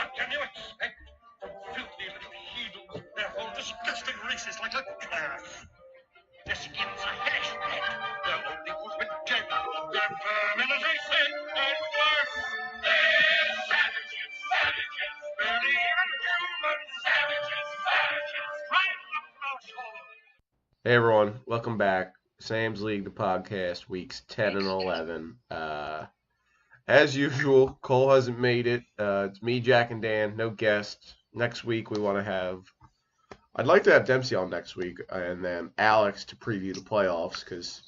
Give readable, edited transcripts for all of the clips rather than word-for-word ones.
What can you expect from filthy little heathens? They're all disgusting races like a curse. Their skins are hash red. They're only good when dead. They're vermin, as I said, and worse. They're savages, savages, very inhuman savages, savages, right up our shore. Hey everyone, welcome back. Sam's League, the podcast, weeks 10 and 11. As usual, Cole hasn't made it. It's me, Jack, and Dan, no guests. Next week we want to I'd like to have Dempsey on next week, and then Alex to preview the playoffs, because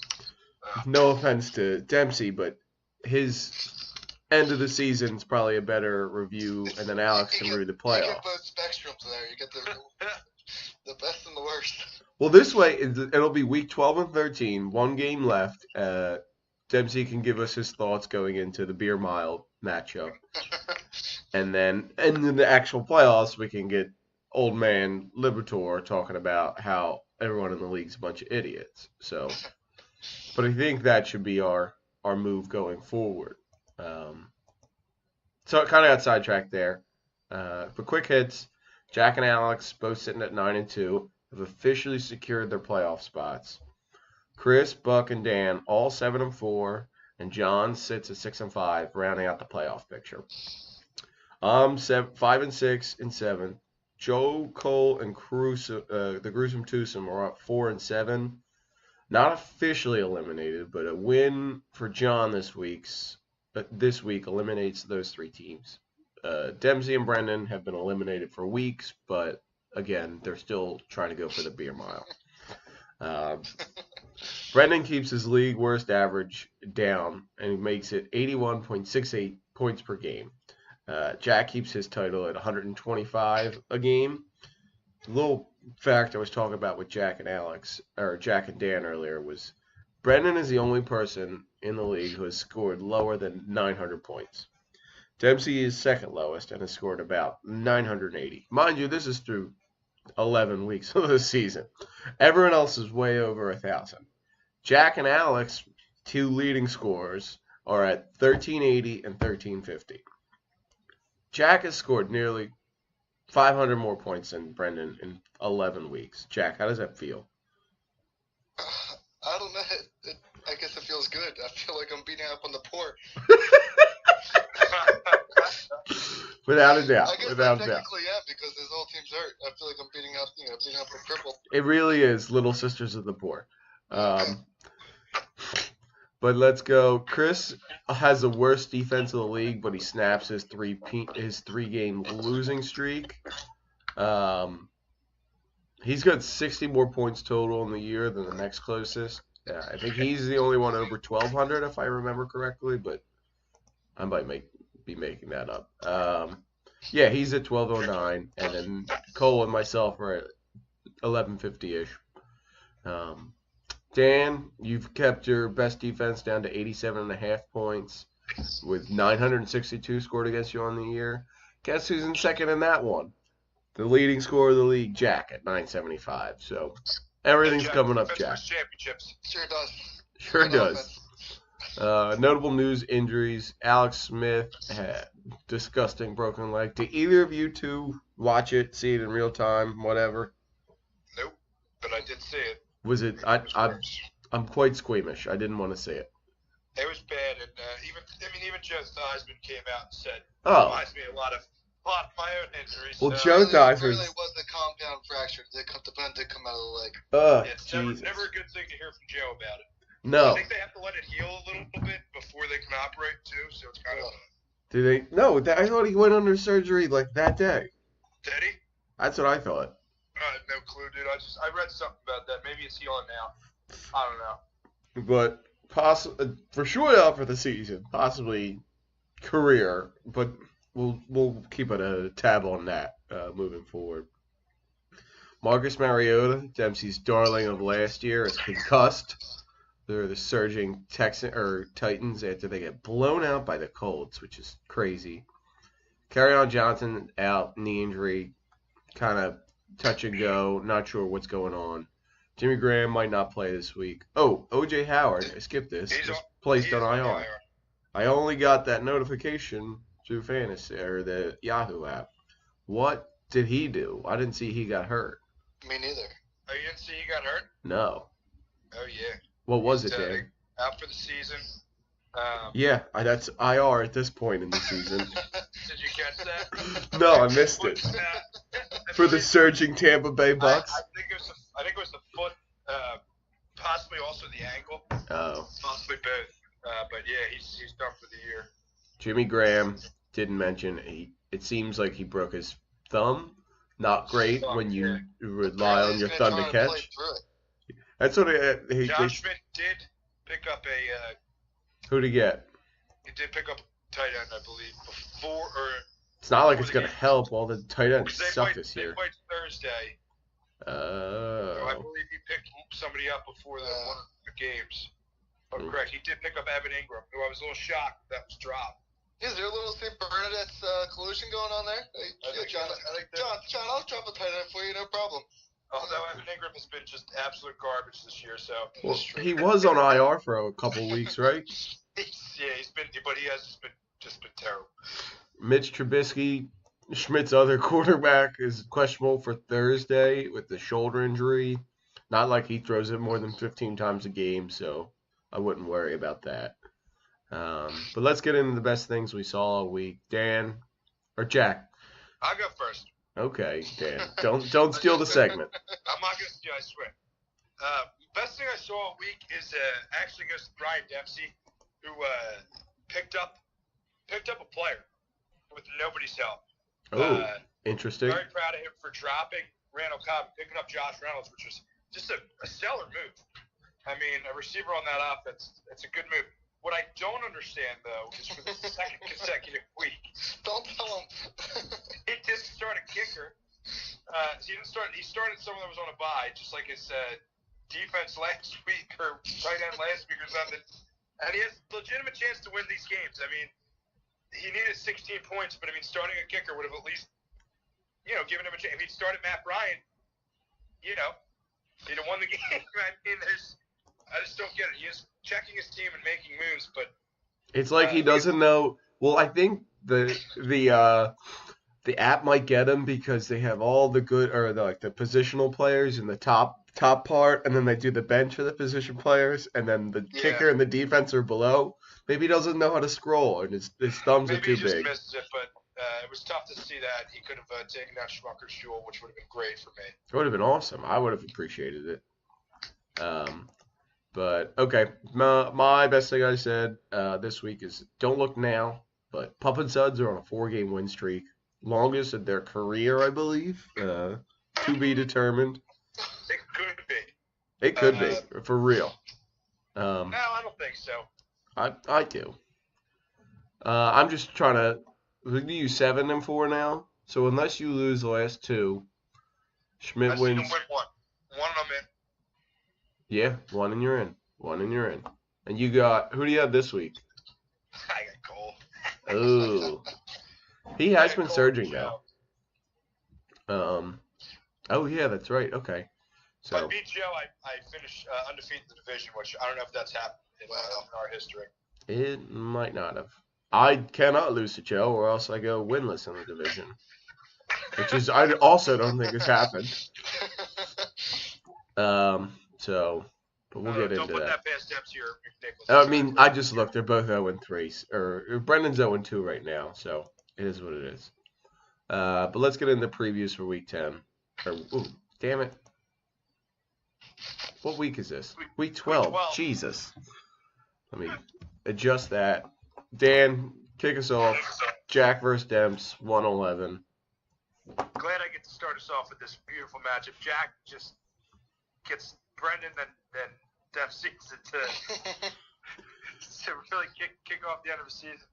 no offense to Dempsey, but his end of the season is probably a better review, and then Alex can review the You playoffs. get both spectrums there. You get the best and the worst. Well, this way, it'll be week 12 and 13, one game left. Dempsey can give us his thoughts going into the Beer Mile matchup. And then in the actual playoffs, we can get old man Libertor talking about how everyone in the league's a bunch of idiots. So, but I think that should be our move going forward. So it kind of got sidetracked there. For quick hits, Jack and Alex, both sitting at 9 and 2, have officially secured their playoff spots. Chris, Buck, and Dan all 7 and 4, and John sits at 6 and 5, rounding out the playoff picture. 5 and 6 and 7. Joe, Cole, and the Gruesome Twosome are up 4 and 7. Not officially eliminated, but a win for John this week eliminates those three teams. Dempsey and Brendan have been eliminated for weeks, but again, they're still trying to go for the Beer Mile. Brendan keeps his league worst average down and makes it 81.68 points per game. Jack keeps his title at 125 a game. The little fact I was talking about with Jack and Dan earlier was Brendan is the only person in the league who has scored lower than 900 points. Dempsey is second lowest and has scored about 980. Mind you, this is through 11 weeks of the season. Everyone else is way over 1,000. Jack and Alex, two leading scorers, are at 1,380 and 1,350. Jack has scored nearly 500 more points than Brendan in 11 weeks. Jack, how does that feel? I don't know. I guess it feels good. I feel like I'm beating up on the poor. Without a doubt. I guess Without I a doubt. technically am because this whole team's hurt. I feel like I'm beating up the cripple. It really is Little Sisters of the Poor. But let's go. Chris has the worst defense of the league, but he snaps his three-game losing streak. He's got 60 more points total in the year than the next closest. I think he's the only one over 1,200, if I remember correctly, but I might be making that up. Yeah, he's at 1,209, and then Cole and myself are at 1,150-ish. Dan, you've kept your best defense down to 87.5 points with 962 scored against you on the year. Guess who's in second in that one? The leading scorer of the league, Jack, at 975. So everything's coming up, Jack. Championships. Sure does. Sure does. Notable news injuries. Alex Smith had disgusting broken leg. Did either of you two watch it, see it in real time, whatever? Nope, but I did see it. Was it? I'm quite squeamish. I didn't want to see it. It was bad, and even Joe Theismann came out and said, Oh. Reminds me a lot of my own injuries. Well, so, Joe Theismann. It really was the compound fracture. The bone did come out of the leg. It's never a good thing to hear from Joe about it. No. I think they have to let it heal a little bit before they can operate too, so it's kind of. Do they? No, I thought he went under surgery like that day. Did he? That's what I thought. No clue, dude. I read something about that. Maybe it's healing now. I don't know. But for sure out for the season, possibly career. But we'll keep a tab on that moving forward. Marcus Mariota, Dempsey's darling of last year, is concussed. They're the surging Titans after they get blown out by the Colts, which is crazy. Kerryon Johnson out, knee injury, kind of touch and go, not sure what's going on. Jimmy Graham might not play this week. Oh, O.J. Howard, I skipped this, just placed on IR. I only got that notification through Fantasy or the Yahoo app. What did he do? I didn't see he got hurt. Me neither. Oh, you didn't see he got hurt? No. Oh, yeah. What was it, He's, Dan? out for the season. Yeah, that's IR at this point in the season. Did you catch that? No, I missed it. For the surging Tampa Bay Bucks? I think it was the foot, possibly also the ankle. Oh. Possibly both. But yeah, he's done for the year. Jimmy Graham didn't mention it seems like he broke his thumb. Not great when you rely on your thumb to catch. That's what Josh Smith did pick up who'd he get? He did pick up a tight end, I believe, before or. It's not like it's gonna help. All the tight ends suck this year. They played Thursday. Oh. So I believe he picked somebody up before one of the games. Oh, correct. He did pick up Evan Ingram, who I was a little shocked that was dropped. Is there a little St. Bernadette's collusion going on there? Hey, John, I'll drop a tight end for you, no problem. Although Evan Ingram has been just absolute garbage this year, so. Well, he was on IR for a couple weeks, right? He's been, but he has just been terrible. Mitch Trubisky, Schmidt's other quarterback, is questionable for Thursday with the shoulder injury. Not like he throws it more than 15 times a game, so I wouldn't worry about that. But let's get into the best things we saw all week. Dan, or Jack? I'll go first. Okay, Dan. Don't steal the segment. I'm not gonna steal, I swear. Best thing I saw all week is actually goes to Brian Dempsey, who picked up a player with nobody's help. Oh, interesting. Very proud of him for dropping Randall Cobb and picking up Josh Reynolds, which was just a stellar move. I mean, a receiver on that offense, it's a good move. What I don't understand, though, is for the second consecutive week. Don't tell him. He didn't start a kicker. He started someone that was on a bye, just like his defense last week or tight end last week or something. And he has a legitimate chance to win these games. I mean, he needed 16 points, but I mean, starting a kicker would have at least, given him a chance. If he'd started Matt Bryant, he'd have won the game. I mean, I just don't get it. He is checking his team and making moves, but it's like he doesn't know. Well, I think the app might get him because they have all the good or the positional players in the top part, and then they do the bench for the position players, and then the kicker and the defense are below. Maybe he doesn't know how to scroll, and his thumbs are too big. Maybe he just missed it, but it was tough to see that. He could have taken out Schmucker's Jewel, which would have been great for me. It would have been awesome. I would have appreciated it. But, okay, my best thing I said this week is don't look now, but Pup and Suds are on a 4-game win streak. Longest in their career, I believe. To be determined. It could be. It could be, for real. No, I don't think so. I do. I'm just trying to do 7 and 4 now. So unless you lose the last 2, Schmidt wins. You can win one. One I'm in. Yeah, 1 and you're in. 1 and you're in. And you got, who do you have this week? I got Cole. Oh. He has been surging now. Oh yeah, that's right. Okay. So If I beat Joe, I finished undefeated in the division, which I don't know if that's happened in our history. It might not have. I cannot lose to Joe, or else I go winless in the division. Which is, I also don't think has happened. So, but we'll get into that. Don't put that past Dempsey or McNicholas. I mean, I just looked. They're both 0-3. Or Brendan's 0-2 right now, so it is what it is. But let's get into previews for Week 10. Damn it. What week is this? Week 12. Week 12. Jesus. Let me adjust that. Dan, kick us off. Jack versus Demps, 111. Glad I get to start us off with this beautiful matchup. Jack just gets Brendan, then Dempsey to really kick off the end of the season.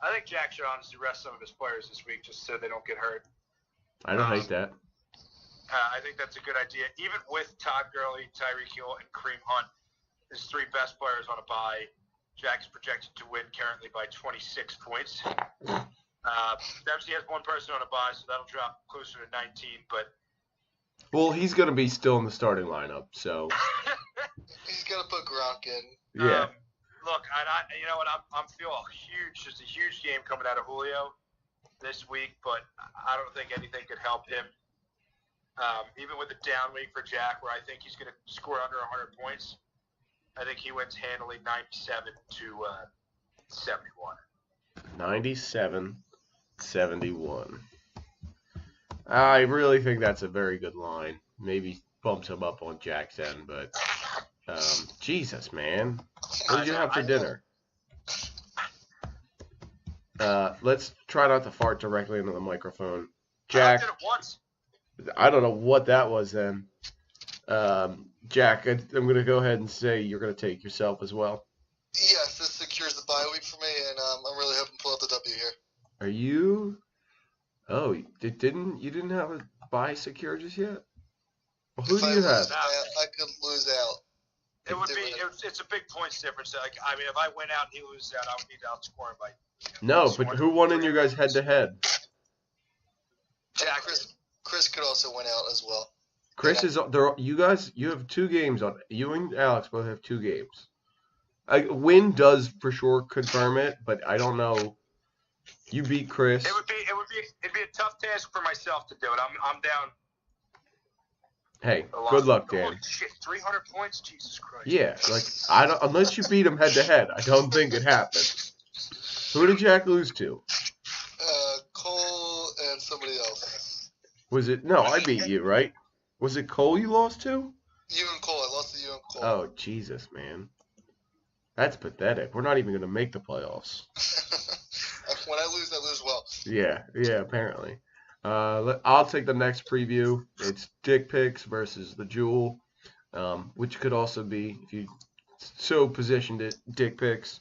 I think Jack should honestly rest some of his players this week just so they don't get hurt. I don't hate that. I think that's a good idea. Even with Todd Gurley, Tyreek Hill, and Kareem Hunt, his 3 best players on a bye, Jack is projected to win currently by 26 points. Dempsey has 1 person on a bye, so that'll drop closer to 19. But well, he's going to be still in the starting lineup, so He's got to put Gronk in. yeah. Look, you know what? I'm feeling a huge game coming out of Julio. this week, but I don't think anything could help him. Even with a down week for Jack, where I think he's going to score under 100 points, I think he wins handily 97-71. 97-71. I really think that's a very good line. Maybe bumps him up on Jack's end, but Jesus, man. What did you have for dinner? Let's try not to fart directly into the microphone. Jack, I did it once. I don't know what that was then. Jack, I'm going to go ahead and say you're going to take yourself as well. Yes, this secures the bye week for me, and I'm really hoping to pull out the W here. Are you? Oh, you didn't have a bye secure just yet? Well, who do you have? I could lose out. It would be. It's a big points difference. Like, I mean, if I went out and he loses out, I would need to outscore him by. No, but who won in your guys' head-to-head? Jack. Chris could also win out as well. Chris is there. You guys, you have 2 games on. You and Alex both have 2 games. Win does for sure confirm it, but I don't know. You beat Chris. It'd be a tough task for myself to do it. I'm down. Hey, good luck, Dan. Oh, shit, 300 points, Jesus Christ. Yeah, like I don't unless you beat him head-to-head, I don't think it happens. Who did Jack lose to? Cole and somebody else. Was it? No, I beat you, right? Was it Cole you lost to? You and Cole. I lost to you and Cole. Oh, Jesus, man. That's pathetic. We're not even going to make the playoffs. When I lose well. Yeah, apparently. I'll take the next preview. It's Dick Picks versus the Jewel, which could also be, if you so positioned it, Dick Picks.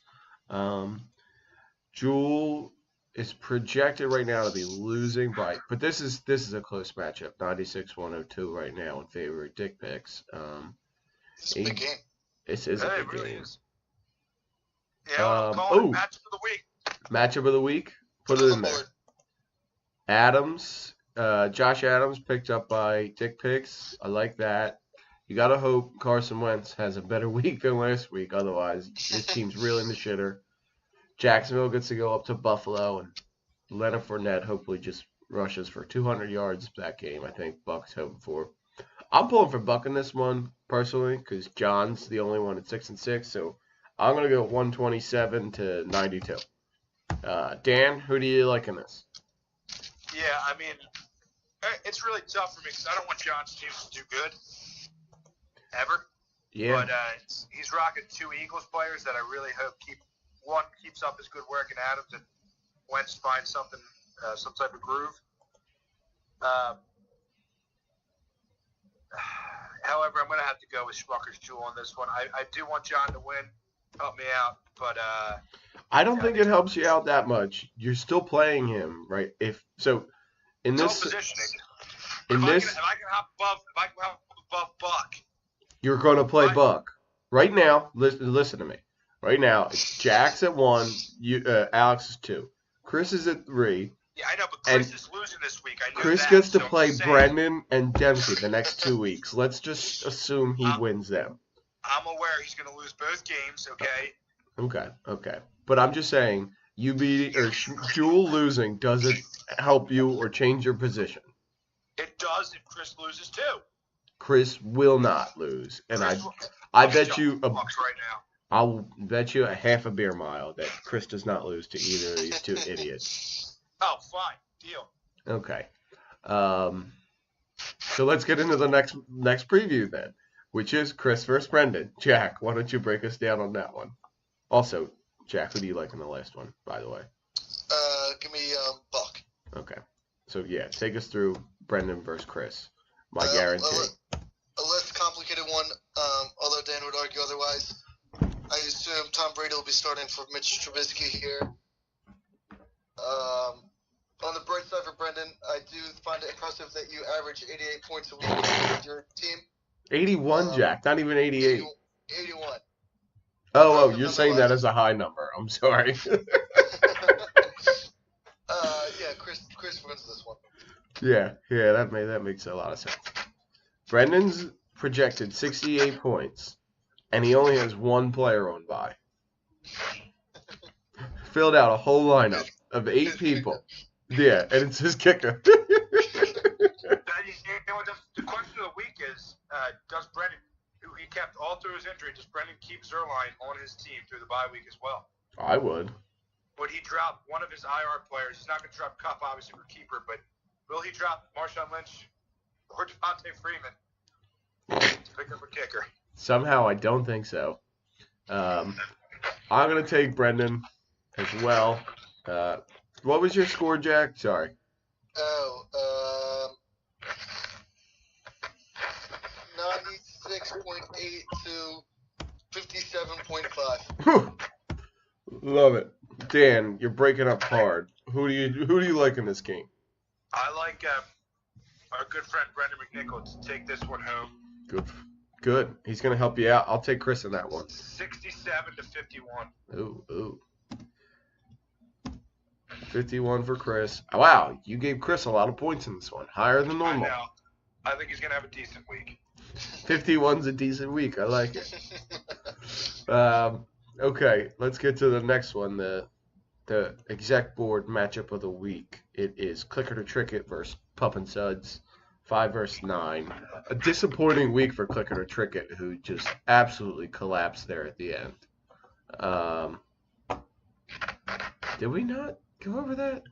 Jewel is projected right now to be losing by, but this is a close matchup, 96-102 right now in favor of Dick Picks. It's a big game. This is a big really game. Is. Yeah, I'm calling it matchup of the week. Matchup of the week? Put it in there. Adams, Josh Adams picked up by Dick Picks. I like that. You got to hope Carson Wentz has a better week than last week. Otherwise, his team's really in the shitter. Jacksonville gets to go up to Buffalo, and Leonard Fournette hopefully just rushes for 200 yards that game. I think Buck's hoping for. I'm pulling for Buck in this one personally because John's the only one at 6-6. So I'm gonna go 127-92. Dan, who do you like in this? Yeah, I mean, it's really tough for me because I don't want John's team to do good ever. Yeah. But he's rocking 2 Eagles players that I really hope keeps up his good work in Adams, and Wentz finds something, some type of groove. However, I'm going to have to go with Schmucker's Jewel on this one. I do want John to win, help me out, but I don't think it helps you out that much. You're still playing him, right? If so, in this positioning. In if this, I can hop above Buck, you're going to play Right. Buck right now. Listen to me. Right now, it's Jack's at 1, Alex is 2, Chris is at 3. Yeah, I know, but Chris is losing this week. I know Chris that, gets to so I'm play just saying, Brendan and Dempsey the next 2 weeks. Let's just assume he wins them. I'm aware he's going to lose both games, okay? Okay. But I'm just saying, you beating or Jewel losing doesn't help you or change your position. It does if Chris loses too. Chris will not lose, and Chris I bet you Bucks right now. I'll bet you a half a beer mile that Chris does not lose to either of these 2 idiots. Oh, fine. Deal. Okay. So let's get into the next preview then, which is Chris versus Brendan. Jack, why don't you break us down on that one? Also, Jack, who do you like in the last one, by the way? Give me Buck. Okay. So, yeah, take us through Brendan versus Chris. My guarantee. A less complicated one, although Dan would argue otherwise. I assume Tom Brady will be starting for Mitch Trubisky here. On the bright side for Brendan, I do find it impressive that you average 88 points a week with your team. 81, Jack, not even 88. 81. Oh, you're saying that as a high number. I'm sorry. Yeah, Chris wins this one. Yeah, that makes a lot of sense. Brendan's projected 68 points, and he only has 1 player on bye. Filled out a whole lineup of 8 people. Yeah, and it's his kicker. The question of the week is, does Brendan, who he kept all through his injury, does Brendan keep Zerline on his team through the bye week as well? I would. Would he drop one of his IR players? He's not going to drop Cup, obviously, for keeper, but will he drop Marshawn Lynch or Devontae Freeman to pick up a kicker? Somehow I don't think so. I'm going to take Brendan as well. What was your score, Jack? Sorry. 96.8 to 57.5. Whew. Love it. Dan, you're breaking up hard. Who do you like in this game? I like our good friend Brendan McNichol to take this one home. Good. He's going to help you out. I'll take Chris in that one. 67 to 51. Ooh. 51 for Chris. Wow, you gave Chris a lot of points in this one. Higher than normal. I know. I think he's going to have a decent week. 51's a decent week. I like it. Okay, let's get to the next one. The exec board matchup of the week. It is Click It or Trick It versus Pup and Suds. 5 versus 9. A disappointing week for Click It or Trick It, who just absolutely collapsed there at the end. Did we not go over that?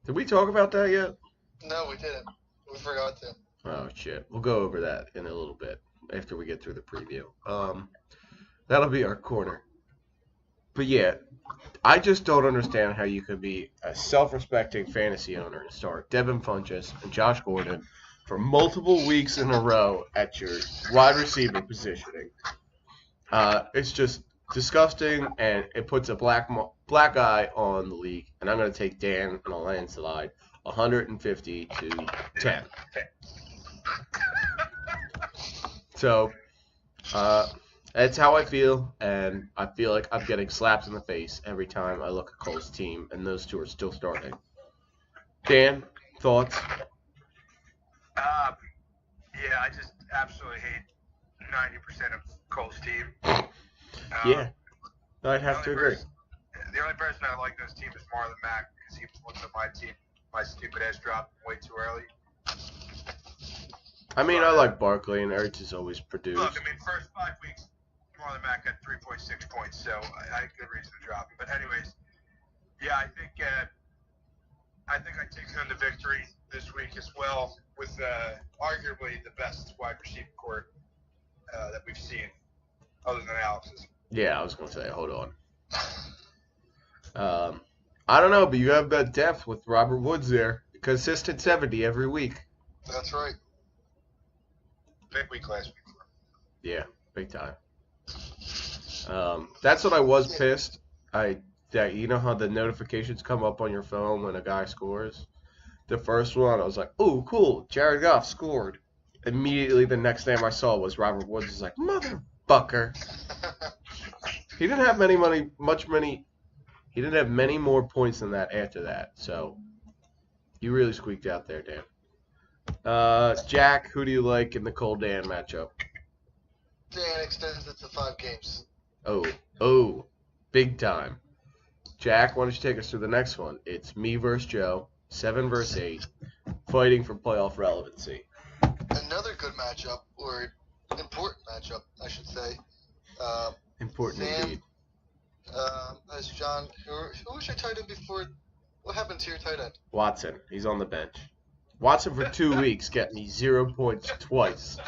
Did we talk about that yet? No, we didn't. We forgot to. Oh, shit. We'll go over that in a little bit after we get through the preview. That'll be our corner. But yeah, I just don't understand how you could be a self-respecting fantasy owner and start Devin Funchess and Josh Gordon for multiple weeks in a row at your wide receiver positioning. It's just disgusting, and it puts a black eye on the league. And I'm going to take Dan in a landslide, 150 to 10. So, that's how I feel, and I feel like I'm getting slapped in the face every time I look at Cole's team, and those two are still starting. Dan, thoughts? Yeah, I just absolutely hate 90% of Cole's team. Yeah, I'd have to agree. The only person I like on this team is Marlon Mack, because he looks at my team. My stupid ass dropped way too early. I mean, I like Barkley, and Ertz is always produced. Look, I mean, first 5 weeks, Marlon Mack had 3.6 points, so I had good reason to drop him. But anyways, yeah, I think I take home the victory this week as well with arguably the best wide receiver core that we've seen, other than Alex's. Yeah, I was going to say, hold on. I don't know, but you have that depth with Robert Woods there. Consistent 70 every week. That's right. Big week last week for him. Yeah, big time. That's what I was pissed. You know how the notifications come up on your phone when a guy scores? The first one, I was like, "Oh, cool! Jared Goff scored." Immediately, the next name I saw was Robert Woods. I was like, "Motherfucker!" He didn't have He didn't have many more points than that after that. So, you really squeaked out there, Dan. Jack, who do you like in the Cole Dan matchup? Dan extends it to 5 games. Oh, big time. Jack, why don't you take us through the next one? It's me versus Joe, 7 versus 8, fighting for playoff relevancy. Another good matchup, or important matchup, I should say. Important indeed. As John, who was your tight end before? What happened to your tight end? Watson. He's on the bench. Watson for 2 weeks get me 0 points twice.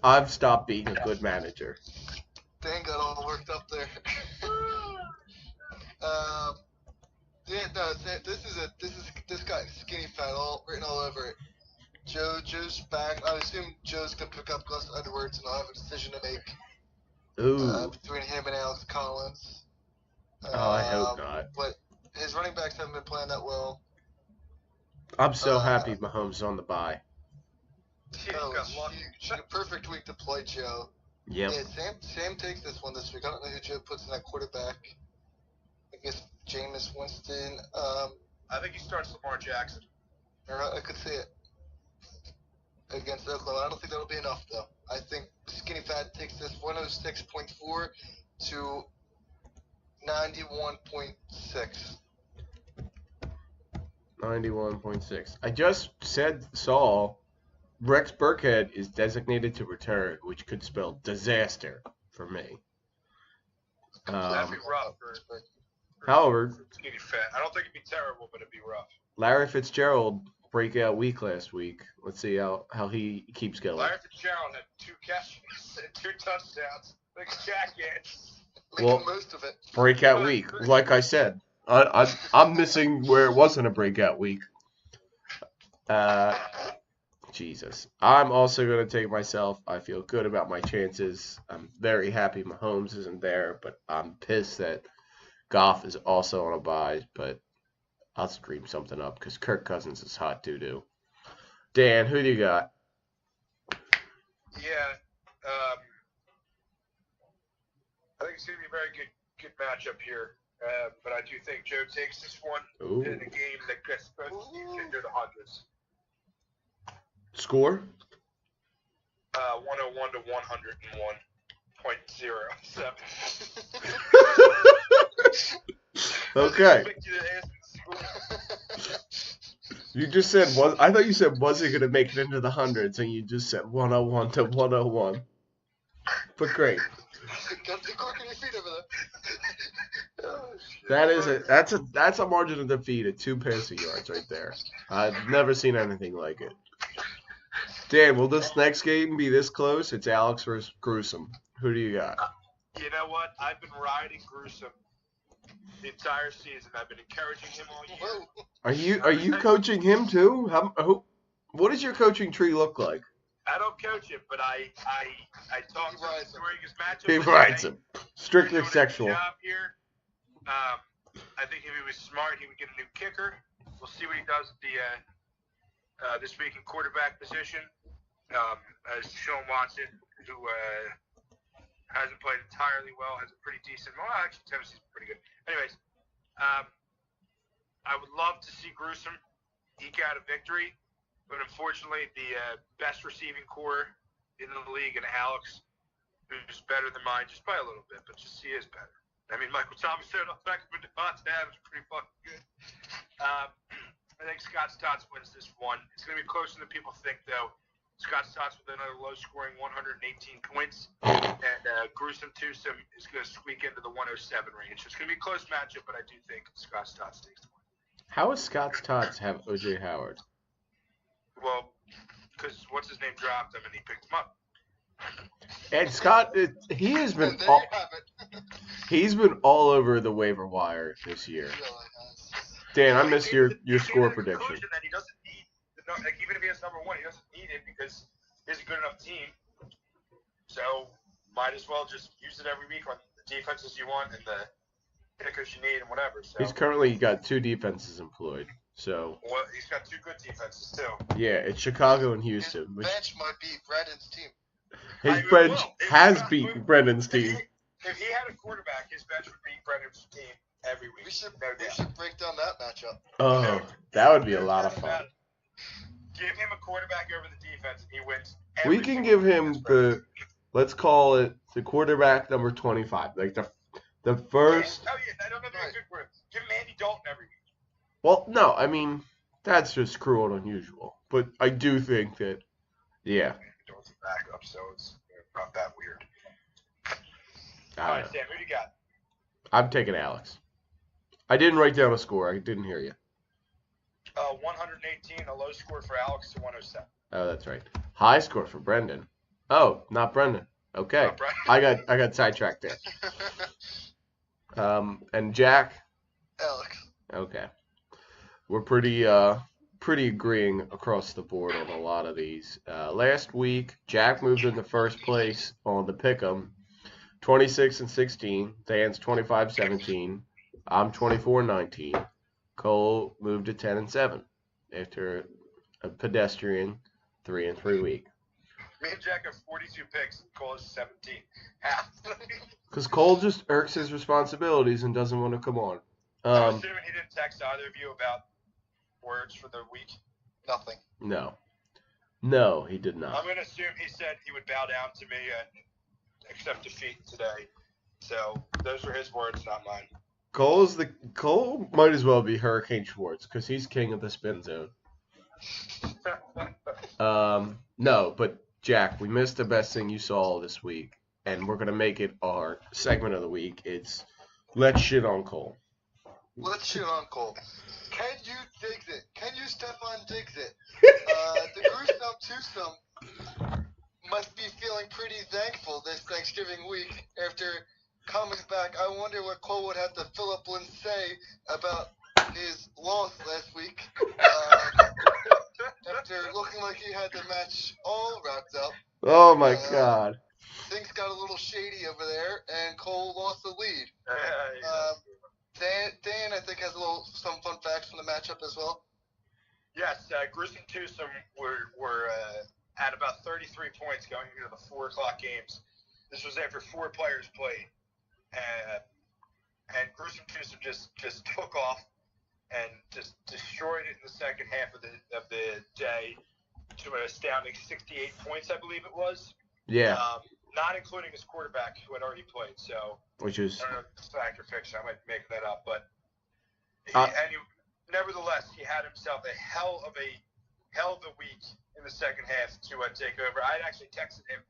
I've stopped being a good manager. Dan got all worked up there. This guy skinny fat all written all over it. Joe's back. I assume Joe's gonna pick up Gus Edwards, and I'll have a decision to make. Between him and Alex Collins. I hope not. But his running backs haven't been playing that well. I'm so happy Mahomes is on the bye. Huge. A perfect week to play Joe. Yep. Yeah, Sam takes this one this week. I don't know who Joe puts in that quarterback. I guess Jameis Winston. I think he starts Lamar Jackson. I could see it against Oklahoma. I don't think that'll be enough, though. I think Skinny Fat takes this 106.4 to 91.6. 91.6. I just saw Rex Burkhead is designated to return, which could spell disaster for me. That'd be rough However, skinny fat. I don't think it'd be terrible, but it'd be rough. Larry Fitzgerald breakout week last week. Let's see how he keeps going. Larry Fitzgerald had 2 catches and 2 touchdowns. Like a jackass. Well, Most of it. Breakout week, like I said. I'm missing where it wasn't a breakout week. Jesus. I'm also going to take myself. I feel good about my chances. I'm very happy Mahomes isn't there, but I'm pissed that Goff is also on a bye, but I'll scream something up because Kirk Cousins is hot doo-doo. Dan, who do you got? Yeah. I think it's going to be a very good matchup here. But I do think Joe takes this one in a game that gets both teams into the hundreds. Score? 101 to 101.07. Okay. You just said, I thought you said, was it going to make it into the hundreds, and you just said 101 to 101. But great. Got the cork in your feet over there. That's a margin of defeat at 2 passing yards right there. I've never seen anything like it. Dan, will this next game be this close? It's Alex versus Gruesome. Who do you got? You know what? I've been riding Gruesome the entire season. I've been encouraging him all year. Are you coaching him too? What does your coaching tree look like? I don't coach him, but I talk to him during his matchup. He rides him. Strictly sexual. Here. I think if he was smart, he would get a new kicker. We'll see what he does at the this week in quarterback position. As Sean Watson, who hasn't played entirely well, has a pretty decent. Well, actually, Tennessee's pretty good. Anyways, I would love to see Gruesome eke out a victory. But unfortunately, the best receiving core in the league, and Alex, who's better than mine just by a little bit, but just he is better. I mean, Michael Thomas, Beckham, and Devontae Adams are pretty fucking good. I think Scott Stotts wins this one. It's going to be closer than people think, though. Scott Stotts with another low-scoring 118 points, and Gruesome Twosome is going to squeak into the 107 range. So it's going to be a close matchup, but I do think Scott Stotts takes the win. How does Scott Stotts have O.J. Howard? Well, because what's his name dropped him and he picked him up. And Scott, he's been all over the waiver wire this year. Dan, I missed your score prediction. That he doesn't need, even if he has number 1, he doesn't need it because he has a good enough team. So might as well just use it every week on the defenses you want and the pickers you need and whatever. So he's currently got 2 defenses employed. So well, he's got 2 good defenses too. Yeah, it's Chicago and Houston. His bench might beat Brendan's team. His bench has beat Brendan's team. If he had a quarterback, his bench would beat Brendan's team every week. We should break down that matchup. Oh, that would be a lot of fun. Give him a quarterback over the defense, and he wins. We can give him let's call it the quarterback number 25, like the first. Oh yeah, I don't know the good word. Give him Andy Dalton every week. Well, no, I mean, that's just cruel and unusual. But I do think that, yeah. Dalton's back up, so it's not that weird. All right, Sam, who do you got? I'm taking Alex. I didn't write down a score. I didn't hear you. 118, a low score for Alex to 107. Oh, that's right. High score for Brendan. Oh, not Brendan. Okay. Not Brendan. I got sidetracked there. And Jack? Alex. Okay. We're pretty agreeing across the board on a lot of these. Last week, Jack moved into first place on the Pick'em, 26-16. Dan's 25-17. I'm 24-19. Cole moved to 10-7 after a pedestrian 3-3 week. Me and Jack have 42 picks, and Cole is 17. Half. Because Cole just irks his responsibilities and doesn't want to come on. I'm assuming he didn't text either of you about words for the week? Nothing. No, he did not. I'm going to assume he said he would bow down to me and accept defeat today. So those are his words, not mine. Cole might as well be Hurricane Schwartz because he's king of the spin zone. No, but Jack, we missed the best thing you saw this week, and we're gonna make it our segment of the week. It's let's shit on Cole. Let's shit on Cole. Can you Diggs it? Can you Stephon Diggs it? The gruesome twosome must be feeling pretty thankful this Thanksgiving week after coming back. I wonder what Cole would have to Philip Lynn say about his loss last week. After looking like he had the match all wrapped up. Oh my God. Things got a little shady over there, and Cole lost the lead. Dan, I think, has some fun facts from the matchup as well. Yes, gruesome twosome were at about 33 points going into the 4 o'clock games. This was after 4 players played, and gruesome twosome just took off and just destroyed it in the second half of the day to an astounding 68 points, I believe it was. Yeah. Not including his quarterback who had already played. So, which is, I don't know if it's fact or fiction. I might make that up, but nevertheless, he had himself a hell of a week in the second half to take over. I had actually texted him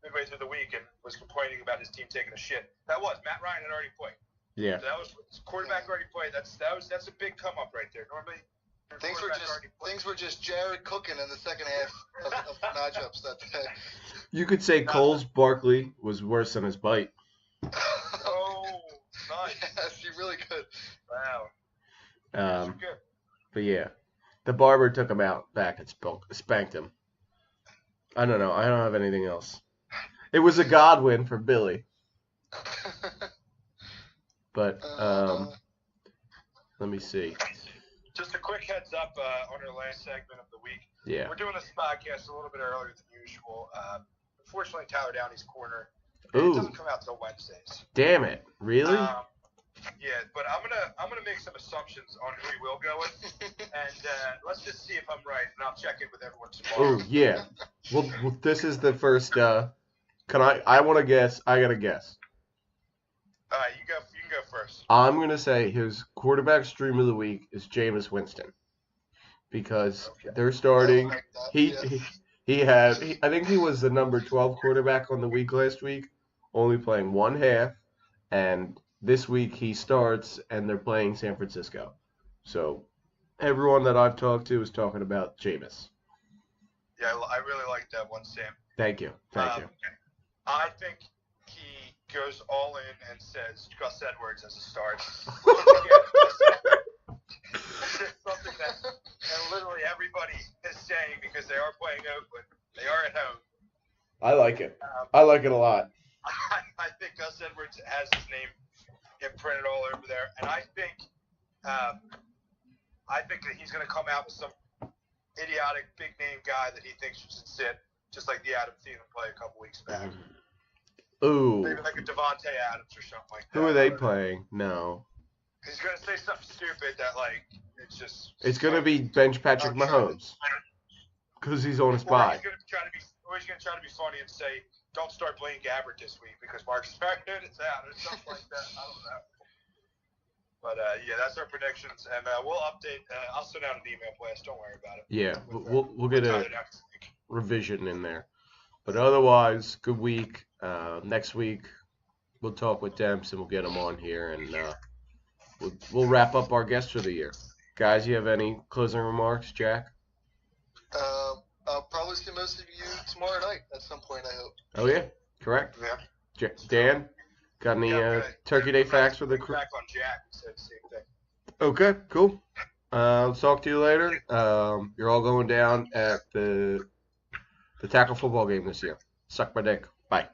midway through the week and was complaining about his team taking a shit. Matt Ryan had already played. Yeah. So that was quarterback already played. That's a big come up right there. Normally, things were just Jared cooking in the second half of matchups that day. You could say Cole's Barkley was worse than his bite. Oh, nice. Yes, you really could. Wow. Good. But yeah, the barber took him out back and spanked him. I don't know. I don't have anything else. It was a Godwin for Billy. But let me see. Just a quick heads up on our last segment of the week. Yeah. We're doing this podcast a little bit earlier than usual. Unfortunately, Tyler Downey's corner. It doesn't come out till Wednesdays. Damn it! Really? Yeah, but I'm gonna make some assumptions on who he will go with, and let's just see if I'm right, and I'll check in with everyone tomorrow. Oh yeah. Well, this is the first. Can I want to guess. I gotta guess. You can go first. I'm gonna say his quarterback stream of the week is Jameis Winston, because they're starting. I think he was the number 12 quarterback on the week last week, only playing one half, and this week he starts and they're playing San Francisco. So everyone that I've talked to is talking about Jameis. Yeah, I really like that one, Sam. Thank you. I think he goes all in and says Gus Edwards as a start. It's something that literally everybody is saying because they are playing Oakland. They are at home. I like it. I like it a lot. I think Gus Edwards has his name imprinted all over there, and I think that he's going to come out with some idiotic big name guy that he thinks should sit, just like the Adam Thielen play a couple weeks back. Ooh. Maybe like a Devontae Adams or something like that. Who are they playing? No. He's going to say something stupid that, like, it's just... It's going to be bench Patrick Mahomes. Because he's on his bye. He's going to try to be funny and say, don't start Blaine Gabbert this week because Marcus Mariota is out or something like that. I don't know. But, yeah, that's our predictions. And we'll update. I'll send out an email blast. Don't worry about it. Yeah, we'll get a revision in there. But otherwise, good week. Next week, we'll talk with Demps and we'll get him on here. And we'll wrap up our guests for the year. Guys, you have any closing remarks, Jack? I'll probably see most of you tomorrow night at some point, I hope. Oh, yeah? Correct? Yeah. Dan, got any Turkey Day facts for the crew? Back on Jack, said the same thing. Okay, cool. I'll talk to you later. You're all going down at the tackle football game this year. Suck my dick. Bye.